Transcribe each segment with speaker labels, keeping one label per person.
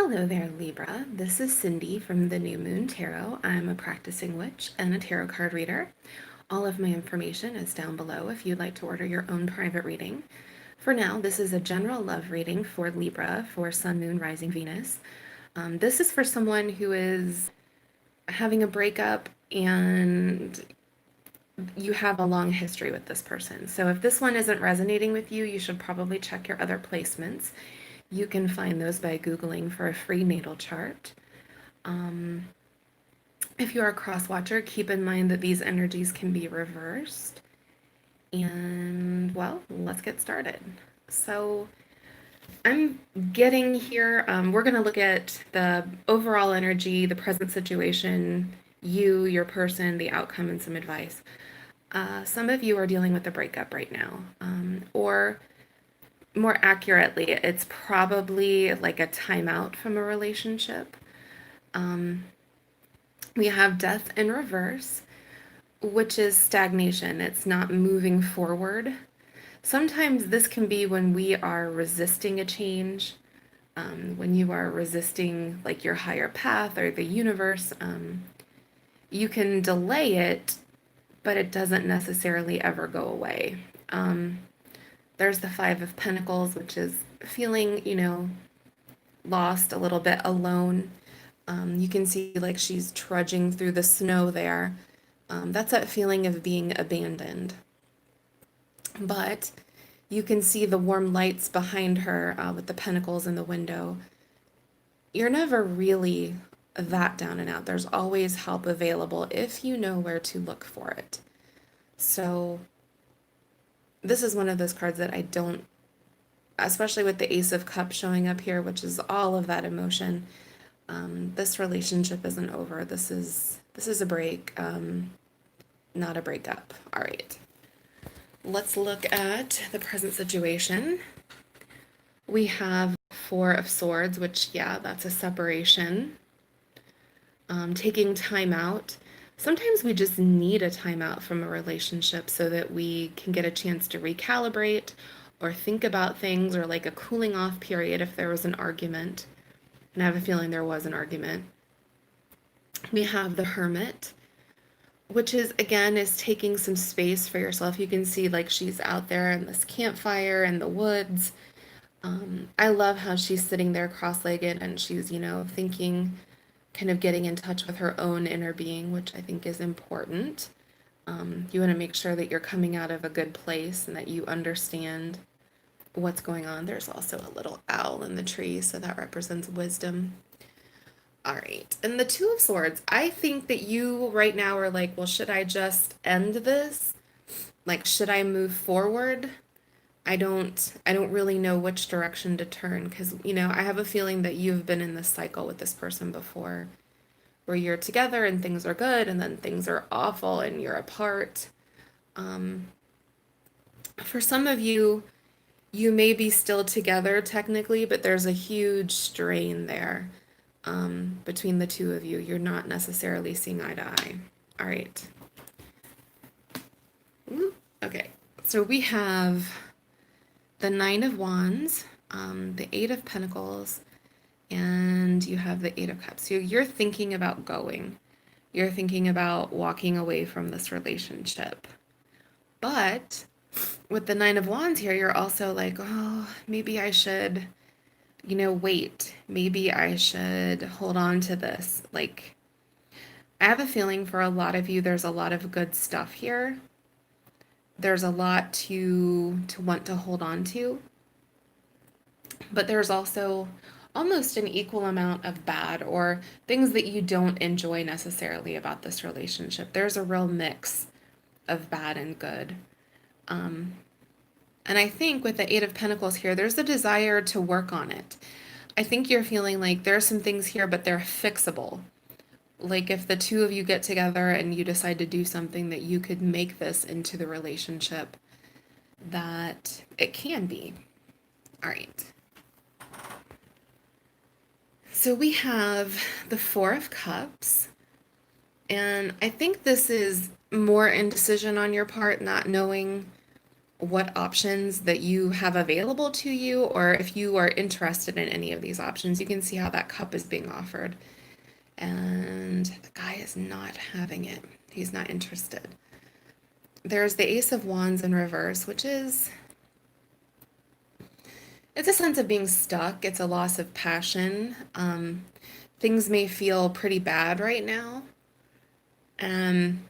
Speaker 1: Hello there, Libra. This is Cindy from the New Moon Tarot. I'm a practicing witch and a tarot card reader. All of my information is down below if you'd like to order your own private reading. For now, this is a general love reading for Libra for Sun, Moon, Rising, Venus. This is for someone who is having a breakup and you have a long history with this person. So if this one isn't resonating with you, you should probably check your other placements. You can find those by Googling for a free natal chart. If you are a cross watcher, keep in mind that these energies can be reversed. And well, let's get started. So I'm getting here, we're going to look at the overall energy, the present situation, you, your person, the outcome, and some advice. Some of you are dealing with a breakup right now, or more accurately, it's probably like a timeout from a relationship. We have death in reverse, which is stagnation. It's not moving forward. Sometimes this can be when we are resisting a change, when you are resisting like your higher path or the universe. You can delay it, but it doesn't necessarily ever go away. There's the Five of Pentacles, which is feeling, lost, a little bit alone. You can see like she's trudging through the snow there. That's that feeling of being abandoned. But you can see the warm lights behind her with the pentacles in the window. You're never really that down and out. There's always help available if you know where to look for it. So this is one of those cards that I don't, especially with the Ace of Cups showing up here, which is all of that emotion. This relationship isn't over. This is a break, not a breakup. All right. Let's look at the present situation. We have Four of Swords, which, yeah, that's a separation. Taking time out. Sometimes we just need a timeout from a relationship so that we can get a chance to recalibrate or think about things, or like a cooling off period if there was an argument. And I have a feeling there was an argument. We have the Hermit, which is, again, is taking some space for yourself. You can see like she's out there in this campfire in the woods. I love how she's sitting there cross-legged and she's, thinking, kind of getting in touch with her own inner being, which I think is important. You want to make sure that you're coming out of a good place and that you understand what's going on. There's also a little owl in the tree, so that represents wisdom. All right, and the Two of Swords. I think that you right now are like, well, should I just end this? Like, should I move forward? I don't really know which direction to turn because, I have a feeling that you've been in this cycle with this person before where you're together and things are good and then things are awful and you're apart. For some of you, you may be still together technically, but there's a huge strain there between the two of you. You're not necessarily seeing eye to eye. All right. Ooh, okay, so we have the Nine of Wands, the Eight of Pentacles, and you have the Eight of Cups. So you're thinking about going. You're thinking about walking away from this relationship. But with the Nine of Wands here, you're also like, oh, maybe I should, wait. Maybe I should hold on to this. Like, I have a feeling for a lot of you, there's a lot of good stuff here. There's a lot to want to hold on to. But there's also almost an equal amount of bad or things that you don't enjoy necessarily about this relationship. There's a real mix of bad and good. And I think with the Eight of Pentacles here, there's a desire to work on it. I think you're feeling like there are some things here, but they're fixable. Like if the two of you get together and you decide to do something, that you could make this into the relationship that it can be. All right. So we have the Four of Cups. And I think this is more indecision on your part, not knowing what options that you have available to you, or if you are interested in any of these options. You can see how that cup is being offered. And the guy is not having it. He's not interested. There's the Ace of Wands in reverse, which is, it's a sense of being stuck. It's a loss of passion. Things may feel pretty bad right now. Um,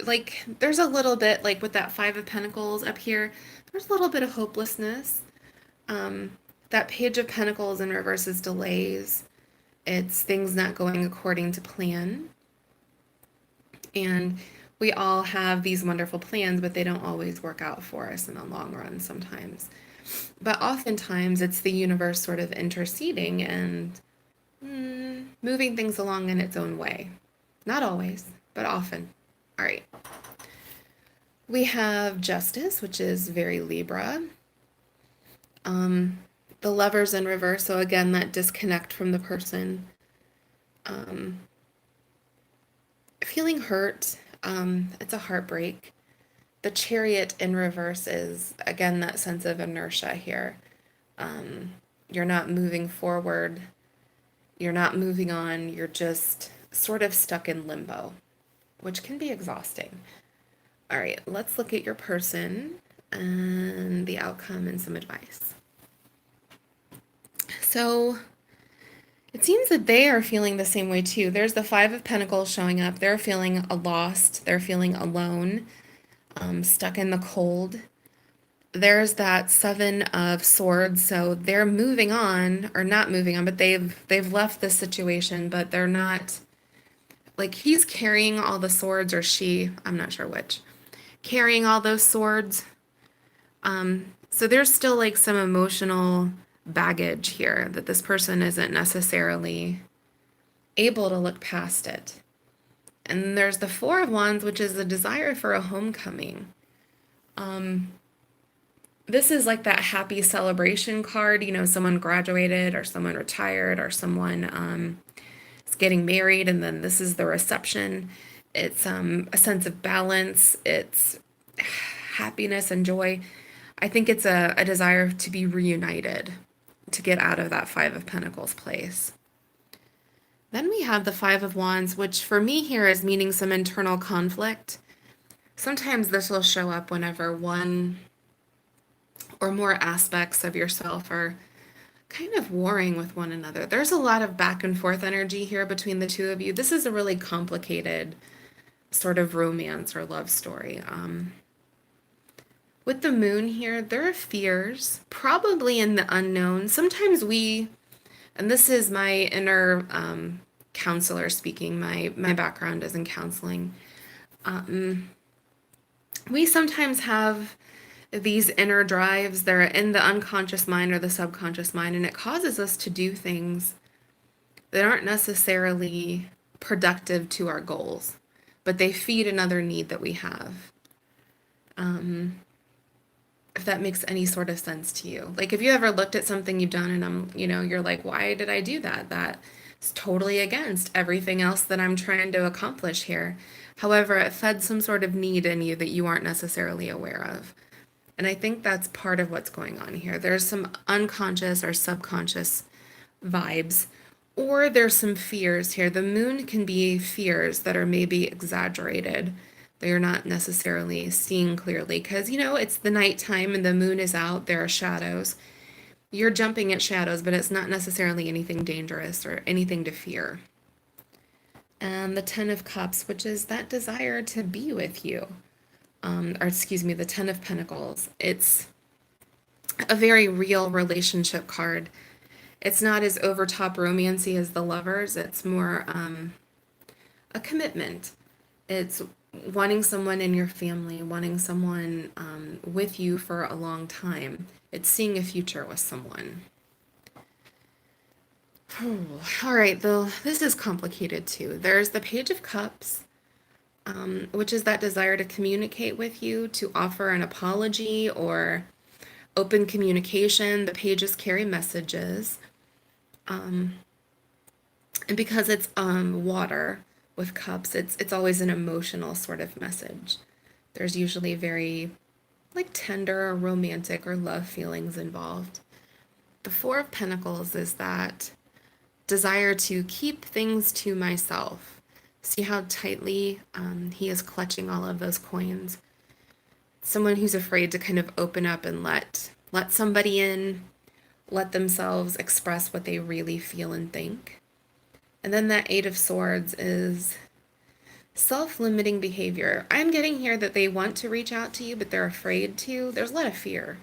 Speaker 1: like there's a little bit like with that Five of Pentacles up here, there's a little bit of hopelessness. Um, that Page of Pentacles in reverse is delays. It's things not going according to plan. And we all have these wonderful plans, but they don't always work out for us in the long run sometimes. But oftentimes it's the universe sort of interceding and moving things along in its own way. Not always, but often. All right. We have Justice, which is very Libra. The Lovers in reverse, so again, that disconnect from the person. Feeling hurt, it's a heartbreak. The Chariot in reverse is, again, that sense of inertia here. You're not moving forward. You're not moving on. You're just sort of stuck in limbo, which can be exhausting. All right, let's look at your person and the outcome and some advice. So it seems that they are feeling the same way too. There's the Five of Pentacles showing up. They're feeling lost. They're feeling alone, stuck in the cold. There's that Seven of Swords. So they're moving on, or not moving on, but they've left this situation, but they're not, like, he's carrying all the swords, or she, I'm not sure which, carrying all those swords. So there's still like some emotional baggage here that this person isn't necessarily able to look past it. And there's the Four of Wands, which is the desire for a homecoming. This is like that happy celebration card, you know, someone graduated or someone retired or someone is getting married, and then this is the reception. It's a sense of balance. It's happiness and joy. I think it's a desire to be reunited, to get out of that Five of Pentacles place. Then we have the Five of Wands, which for me here is meaning some internal conflict. Sometimes this will show up whenever one or more aspects of yourself are kind of warring with one another. There's a lot of back and forth energy here between the two of you. This is a really complicated sort of romance or love story. With the Moon here, there are fears, probably in the unknown. Sometimes we, and this is my inner counselor speaking, my background is in counseling. We sometimes have these inner drives that are in the unconscious mind or the subconscious mind, and it causes us to do things that aren't necessarily productive to our goals, but they feed another need that we have. If that makes any sort of sense to you. Like if you ever looked at something you've done and you're like, why did I do that? That's totally against everything else that I'm trying to accomplish here. However, it fed some sort of need in you that you aren't necessarily aware of. And I think that's part of what's going on here. There's some unconscious or subconscious vibes, or there's some fears here. The Moon can be fears that are maybe exaggerated, that you're not necessarily seeing clearly because, it's the nighttime and the moon is out, there are shadows. You're jumping at shadows, but it's not necessarily anything dangerous or anything to fear. And the Ten of Cups, which is that desire to be with you. The Ten of Pentacles. It's a very real relationship card. It's not as overtop romancy as the Lovers. It's more a commitment. It's wanting someone in your family, wanting someone with you for a long time. It's seeing a future with someone. All right, though, this is complicated too. There's the Page of Cups, which is that desire to communicate with you, to offer an apology or open communication. The pages carry messages. And because it's water with cups, it's always an emotional sort of message. There's usually very like tender or romantic or love feelings involved. The Four of Pentacles is that desire to keep things to myself. See how tightly he is clutching all of those coins. Someone who's afraid to kind of open up and let somebody in, let themselves express what they really feel and think. And then that Eight of Swords is self-limiting behavior. I'm getting here that they want to reach out to you, but they're afraid to. There's a lot of fear.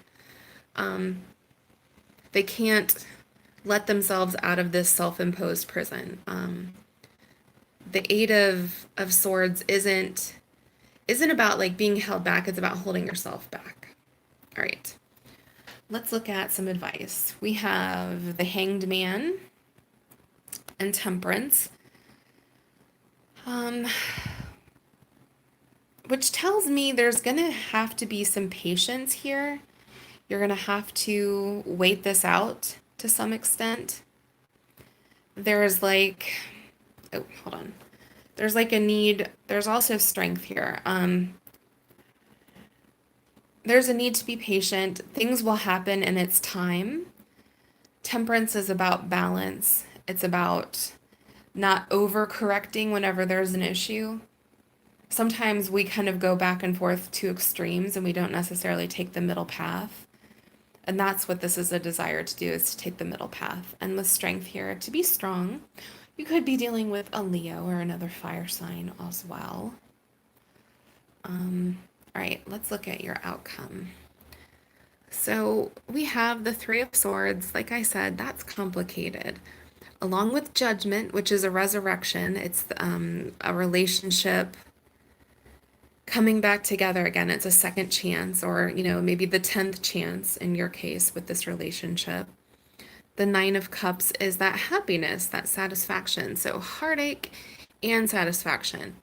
Speaker 1: They can't let themselves out of this self-imposed prison. The Eight of Swords isn't about like being held back. It's about holding yourself back. All right. Let's look at some advice. We have the Hanged Man and Temperance, which tells me there's going to have to be some patience here. You're going to have to wait this out to some extent. There's like, oh, hold on. There's like a need, there's also strength here. There's a need to be patient. Things will happen in its time. Temperance is about balance. It's about not overcorrecting whenever there's an issue. Sometimes we kind of go back and forth to extremes and we don't necessarily take the middle path. And that's what this is a desire to do, is to take the middle path. And with strength here, to be strong. You could be dealing with a Leo or another fire sign as well. All right, let's look at your outcome. So we have the Three of Swords. Like I said, that's complicated. Along with Judgment, which is a resurrection, it's a relationship coming back together again. It's a second chance, or, maybe the 10th chance in your case with this relationship. The Nine of Cups is that happiness, that satisfaction. So heartache and satisfaction.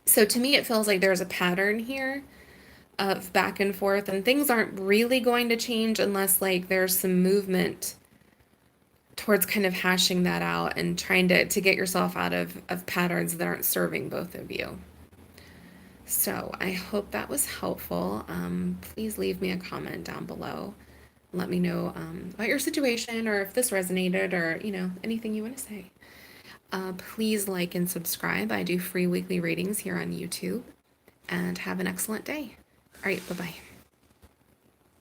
Speaker 1: So to me, it feels like there's a pattern here of back and forth, and things aren't really going to change unless like there's some movement towards kind of hashing that out and trying to get yourself out of patterns that aren't serving both of you. So I hope that was helpful. Please leave me a comment down below. Let me know about your situation, or if this resonated, or anything you want to say. Please like and subscribe. I do free weekly readings here on YouTube. And have an excellent day. All right, bye-bye.